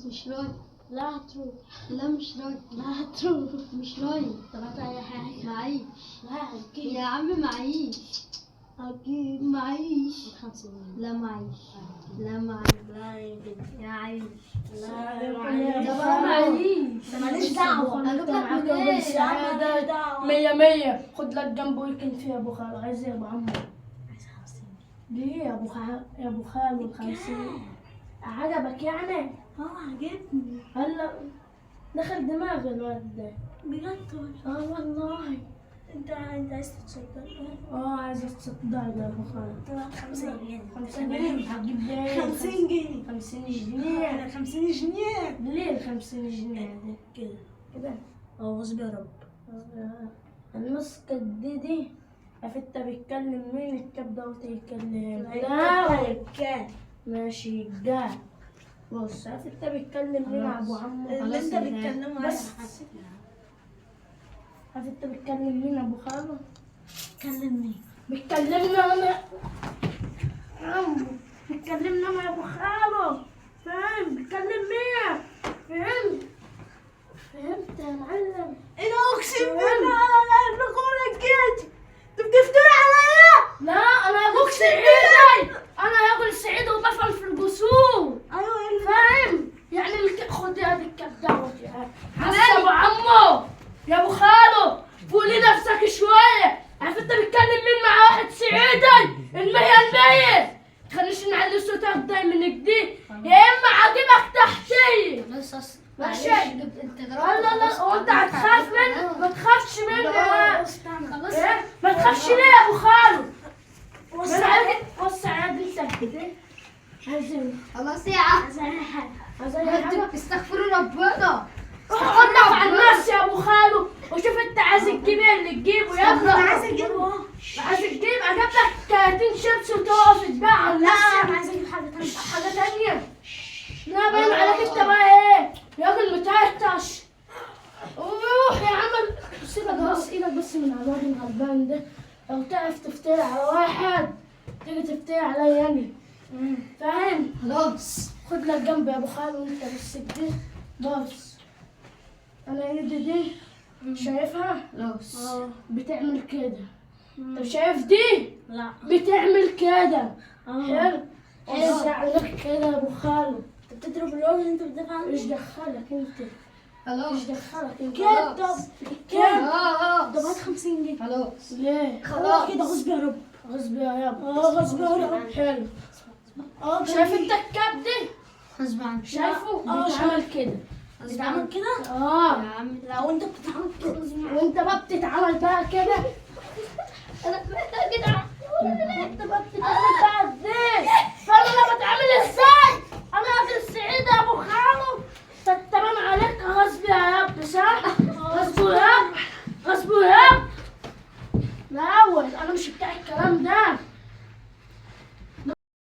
مش رايح. لا هتروح. لا مش رايح. لا هتروح. مش رايح. طب هات اي حاجة. معيش. لا هتجيب. يا عم معيش. هتجيب. معيش. 50 جنيه. لا معيش. لا معيش. لا يجيب. يا عيش. لا ده بقى معيش. ماليش دعوة. انا انت معاك منين؟ راجل سعادة. 100 خد لك جنب ويكند فيها ابو خال. عايز ايه يا ابو عمو؟ عايز 50. ليه يا ابو خال؟ يا ابو خال 50 عجبك يعني؟ عجبني هلا دخل دماغ الواد ده. بجد. والله. انت عايز تتصدق؟ عايز اتصدق يا ابو خال. طبعا 50 جنيه. 50 جنيه هتجيب ليه؟ 50 جنيه. 50 جنيه. 50 جنيه. ليه ال 50 جنيه دي؟ كده. كده. غصب يا رب. المسكة دي عرفت انت بيتكلم مين الكبدة وتتكلم كام؟ ماشي جا. بص عرفت انت بيتكلم مين يا ابو عمو؟ اللي انت بتكلمه عليه بس عرفت انت بيتكلم مين ابو خالو؟ كلمني. بيتكلمنا انا عمو. بيتكلمنا انا يا ابو خالو. فاهم؟ بيتكلم مين؟ فهمت يا معلم؟ انا اقسم بالله على انكم جيت. انتوا بتفتروا عليا. لا انا ابوك سعيد. انا راجل سعيد وبفهم في الجسور. ايوه اللي فاهم؟ يعني خد هذه الكبدة يا ابو عمو. يا ابو خالو فولي نفسك شوية. عارف انت بتتكلم مين مع واحد سعيدي 100%. تخليش نعلي صوتك دايما كدي يا اما عاجبك تحتي. بس ماشي. انت لا هو انت هتخاف منه؟ ما تخافش منه. خلاص. ايه؟ ما تخافش ليه يا ابو خالو؟ وسع عادي انت كده. عايزين خلاص يا عم. عايزين حاجة. استغفروا ربنا. وقف على الناس يا ابو خالو وشوف انت عايز تجيب ايه اللي تجيبه يلا. انا عايزه اجيبه. عايز تجيب اجيب لك كراتين شيبسي وتقف تبيع على لا الناس. انا عايزه اجيب حاجه تانية. حاجة تانية. لا باين عليك انت بقى ايه؟ يا راجل متعطش. روح يا عم. سيبك بس ايدك بس من على الواد الغلبان ده. لو تعرف تفتري على واحد تيجي تفتري عليا انا. فاهم؟ خلاص. خد لك جنب يا ابو خالو وانت بس كده. بص انا ايدي دي شايفها؟ خلاص. بتعمل كده. طب شايف دي؟ لا. بتعمل كده. حلو. خلاص. عليك كده يا ابو خالو. انت بتضرب الولد اللي انت بتدافع عنه. ايش دخلك انت؟ خلاص. ايش دخلك انت؟ كده. طب كام؟ طب هات خلاص. 50 جنيه. خلاص. ليه؟ خلاص كده غصب يا رب. غصب يا يابا. غصب يا رب. حلو. شايف انت الكاب دي؟ غصب عنك. شايفه؟ اه، بيتعمل كده. بتعمل كده؟ يا عم لا وانت بتتعمل كده غصب عنك. وانت بقى بتتعمل بقى كده. انا كده. انت بقى بتتعمل بقى ازاي؟ فانا انا بتعمل ازاي؟ انا راجل سعيد يا ابو خالو. تمام عليك غصب يا ياب صح؟ غصب ياب. غصب ياب. لا اول انا مش بتاع الكلام ده.